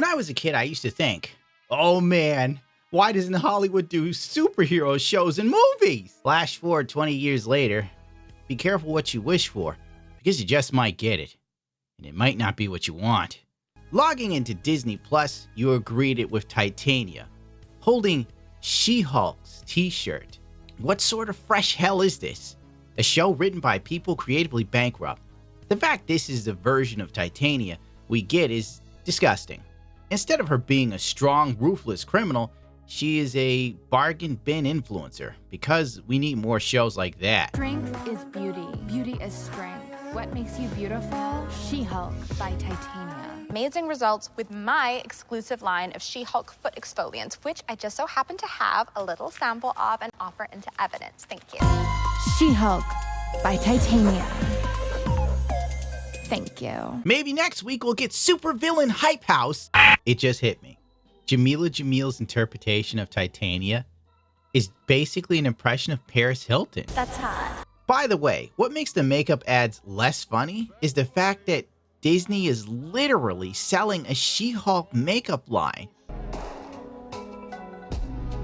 When I was a kid, I used to think, oh man, why doesn't Hollywood do superhero shows and movies? Flash forward 20 years later, be careful what you wish for, because you just might get it, and it might not be what you want. Logging into Disney Plus, you are greeted with Titania, holding She-Hulk's t-shirt. What sort of fresh hell is this? A show written by people creatively bankrupt. The fact this is the version of Titania we get is disgusting. Instead of her being a strong, ruthless criminal, she is a bargain bin influencer, because we need more shows like that. Strength is beauty. Beauty is strength. What makes you beautiful? She-Hulk by Titania. Amazing results with my exclusive line of She-Hulk foot exfoliants, which I just so happen to have a little sample of and offer into evidence. Thank you. She-Hulk by Titania. Thank you. Maybe next week we'll get supervillain Hype House. It just hit me. Jamila Jamil's interpretation of Titania is basically an impression of Paris Hilton. That's hot. By the way, what makes the makeup ads less funny is the fact that Disney is literally selling a She-Hulk makeup line.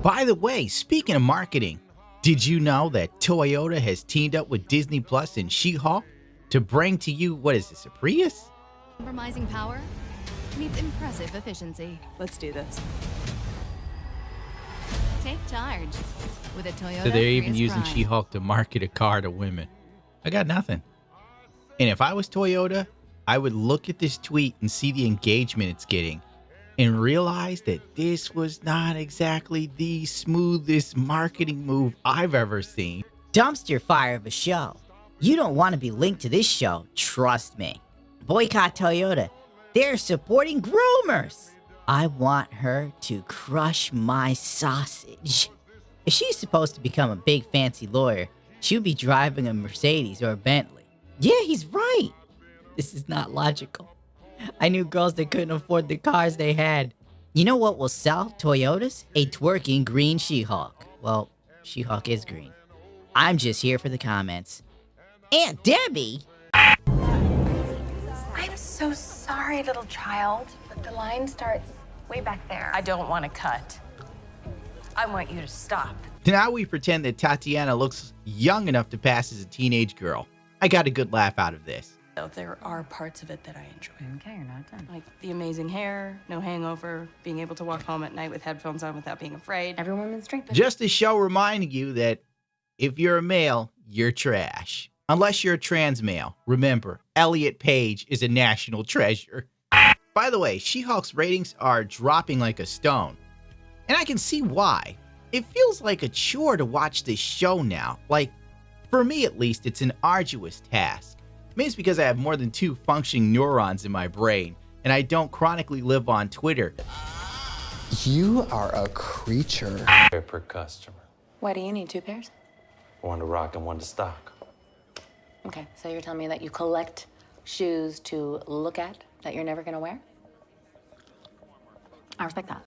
By the way, speaking of marketing, did you know that Toyota has teamed up with Disney Plus and She-Hulk to bring to you, what is this, a Prius? Compromising power meets impressive efficiency. Let's do this. Take charge with a Toyota So they're even Prius using Prime. She-Hulk to market a car to women. I got nothing. And if I was Toyota, I would look at this tweet and see the engagement it's getting and realize that this was not exactly the smoothest marketing move I've ever seen. Dumpster fire of a show. You don't want to be linked to this show, trust me. Boycott Toyota. They're supporting groomers. I want her to crush my sausage. If she's supposed to become a big fancy lawyer, she would be driving a Mercedes or a Bentley. Yeah, he's right. This is not logical. I knew girls that couldn't afford the cars they had. You know what will sell Toyotas? A twerking green She-Hulk. Well, She-Hulk is green. I'm just here for the comments. Aunt Debbie? I'm so sorry, little child, but the line starts way back there. I don't want to cut. I want you to stop. Now we pretend that Tatiana looks young enough to pass as a teenage girl. I got a good laugh out of this. There are parts of it that I enjoy. Okay, you're not done. Like the amazing hair, no hangover, being able to walk home at night with headphones on without being afraid. Every woman's strength. Just a show reminding you that if you're a male, you're trash. Unless you're a trans male. Remember, Elliot Page is a national treasure. By the way, She-Hulk's ratings are dropping like a stone. And I can see why. It feels like a chore to watch this show now. Like, for me at least, it's an arduous task. Maybe it's because I have more than 2 functioning neurons in my brain, and I don't chronically live on Twitter. You are a creature. Per customer. Why do you need 2 pairs? One to rock and one to stock. Okay, so you're telling me that you collect shoes to look at that you're never gonna wear? I respect that.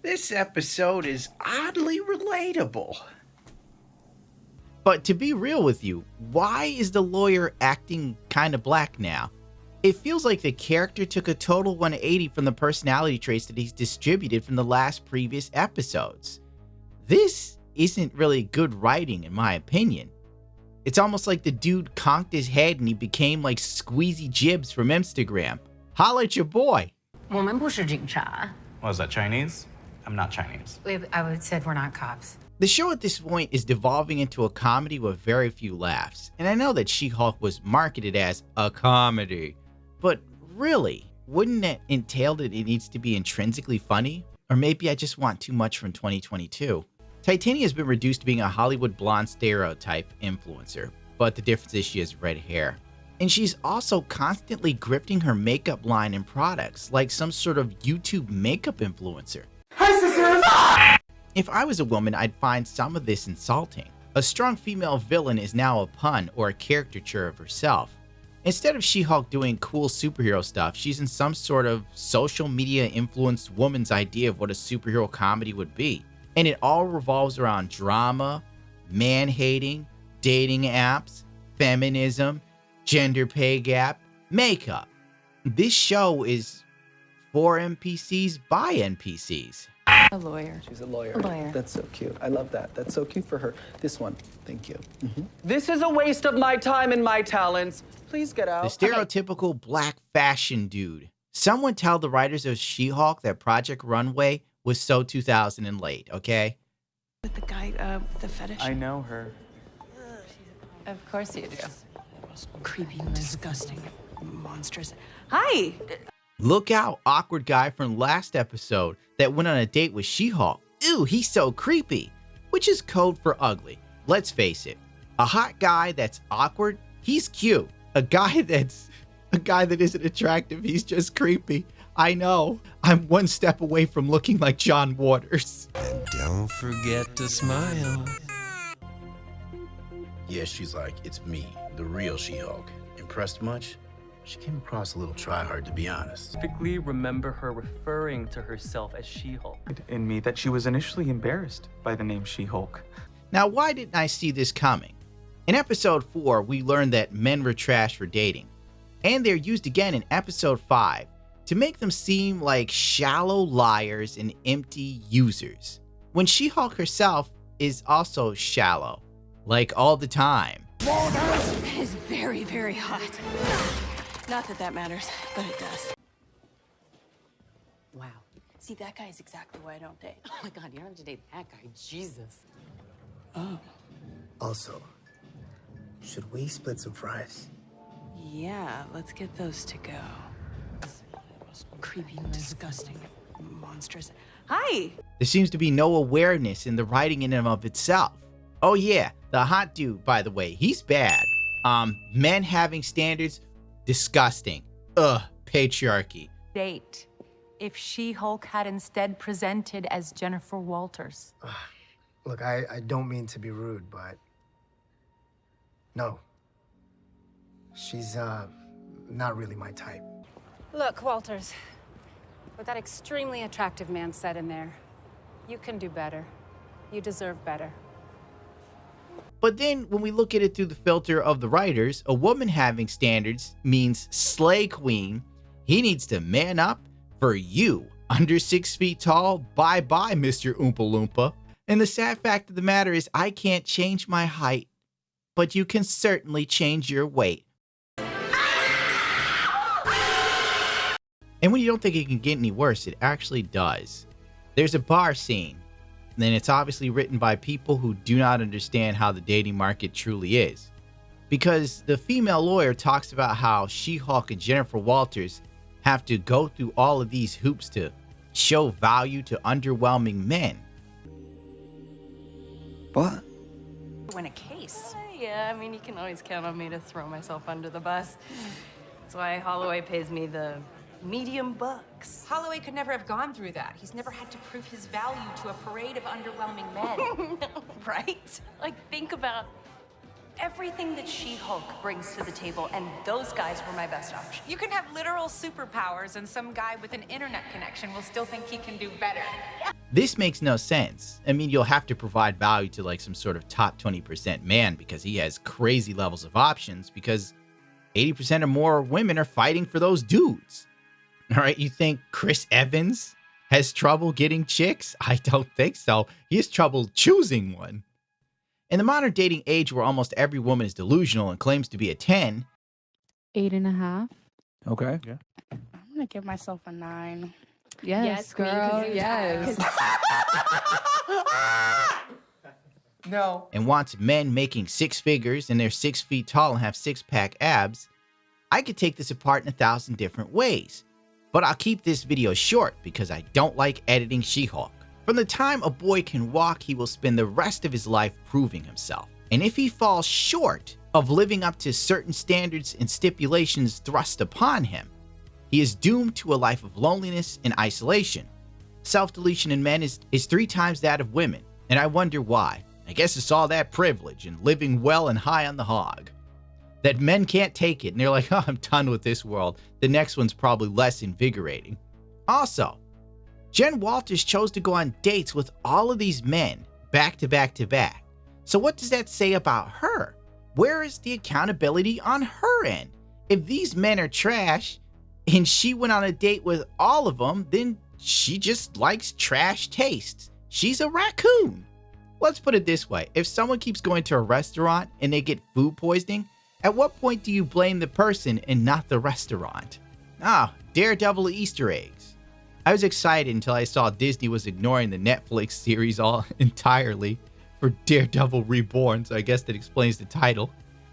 This episode is oddly relatable. But to be real with you, why is the lawyer acting kind of black now? It feels like the character took a total 180 from the personality traits that he's distributed from the previous episodes. This isn't really good writing in my opinion. It's almost like the dude conked his head and he became like Squeezy Jibs from Instagram. Holla at your boy. 我们不是警察. What is that, Chinese? I'm not Chinese. I would said we're not cops. The show at this point is devolving into a comedy with very few laughs. And I know that She-Hulk was marketed as a comedy. But really, wouldn't that entail that it needs to be intrinsically funny? Or maybe I just want too much from 2022. Titania has been reduced to being a Hollywood blonde stereotype influencer, but the difference is she has red hair. And she's also constantly grifting her makeup line and products like some sort of YouTube makeup influencer. Hi, sisters! If I was a woman, I'd find some of this insulting. A strong female villain is now a pun or a caricature of herself. Instead of She-Hulk doing cool superhero stuff, she's in some sort of social media influenced woman's idea of what a superhero comedy would be. And it all revolves around drama, man-hating, dating apps, feminism, gender pay gap, makeup. This show is for NPCs by NPCs. A lawyer. She's a lawyer. A lawyer. That's so cute. I love that. That's so cute for her. This one. Thank you. This is a waste of my time and my talents. Please get out. The stereotypical black fashion dude. Someone tell the writers of She-Hulk that Project Runway was so 2000 and late, okay? With the guy with the fetish. I know her. Of course you do. Creepy, disgusting, monstrous. Hi! Look out, awkward guy from last episode that went on a date with She-Hulk. Ew, he's so creepy, which is code for ugly. Let's face it, a hot guy that's awkward, he's cute. A guy that isn't attractive, he's just creepy. I know, I'm one step away from looking like John Waters. And don't forget to smile. Yeah, she's like, it's me, the real She-Hulk. Impressed much? She came across a little try-hard, to be honest. Specifically remember her referring to herself as She-Hulk. In me that she was initially embarrassed by the name She-Hulk. Now, why didn't I see this coming? In episode 4, we learned that men were trash for dating. And they're used again in episode 5 to make them seem like shallow liars and empty users. When She-Hulk herself is also shallow, like all the time. It is very, very hot. Not that that matters, but it does. Wow. See, that guy is exactly why I don't date. Oh my God, you don't have to date that guy. Jesus. Oh. Also, should we split some fries? Yeah, let's get those to go. Creepy, disgusting, monstrous. Hi! There seems to be no awareness in the writing in and of itself. Oh yeah, the hot dude, by the way, he's bad. Men having standards, disgusting. Ugh, patriarchy. Date if She-Hulk had instead presented as Jennifer Walters. Look, I don't mean to be rude, but no. She's, not really my type. Look, Walters, what that extremely attractive man said in there, you can do better. You deserve better. But then when we look at it through the filter of the writers, a woman having standards means slay queen. He needs to man up for you. Under 6 feet tall, bye-bye, Mr. Oompa Loompa. And the sad fact of the matter is I can't change my height, but you can certainly change your weight. And when you don't think it can get any worse, it actually does. There's a bar scene, and then it's obviously written by people who do not understand how the dating market truly is. Because the female lawyer talks about how She-Hulk and Jennifer Walters have to go through all of these hoops to show value to underwhelming men. What? Win a case. Yeah, I mean, you can always count on me to throw myself under the bus. That's why Holloway pays me the medium bucks. Holloway could never have gone through that. He's never had to prove his value to a parade of underwhelming men. Right? Like, think about everything that She-Hulk brings to the table, and those guys were my best option. You can have literal superpowers and some guy with an internet connection will still think he can do better. This makes no sense. I mean, you'll have to provide value to like some sort of top 20% man because he has crazy levels of options because 80% or more women are fighting for those dudes. All right, you think Chris Evans has trouble getting chicks? I don't think so. He has trouble choosing one. In the modern dating age where almost every woman is delusional and claims to be a 10. 8.5. Okay. Yeah. I'm gonna give myself a 9. Yes, girl. Yes. No. And wants men making 6 figures and they're 6 feet tall and have 6-pack abs. I could take this apart in 1,000 different ways. But I'll keep this video short because I don't like editing She-Hulk. From the time a boy can walk, he will spend the rest of his life proving himself. And if he falls short of living up to certain standards and stipulations thrust upon him, he is doomed to a life of loneliness and isolation. Self-deletion in men is 3 times that of women, and I wonder why. I guess it's all that privilege and living well and high on the hog. That men can't take it and they're like, oh, I'm done with this world. The next one's probably less invigorating. Also, Jen Walters chose to go on dates with all of these men back to back to back. So what does that say about her? Where is the accountability on her end? If these men are trash, and she went on a date with all of them, then she just likes trash tastes. She's a raccoon. Let's put it this way. If someone keeps going to a restaurant and they get food poisoning, at what point do you blame the person and not the restaurant? Daredevil Easter eggs. I was excited until I saw Disney was ignoring the Netflix series all entirely for Daredevil Reborn, so I guess that explains the title.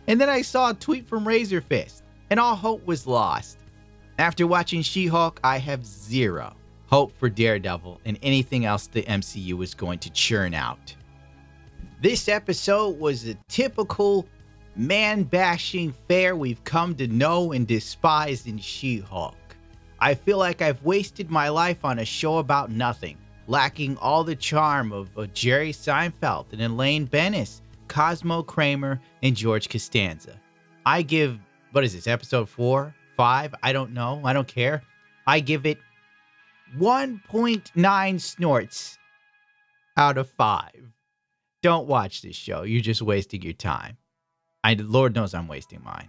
And then I saw a tweet from Razor Fist, and all hope was lost. After watching She-Hulk, I have zero hope for Daredevil and anything else the MCU is going to churn out. This episode was a typical man-bashing fare we've come to know and despise in She-Hulk. I feel like I've wasted my life on a show about nothing, lacking all the charm of Jerry Seinfeld and Elaine Bennis, Cosmo Kramer, and George Costanza. I give, episode 4, 5? I don't know. I don't care. I give it 1.9 snorts out of 5. Don't watch this show. You're just wasting your time. Lord knows I'm wasting mine.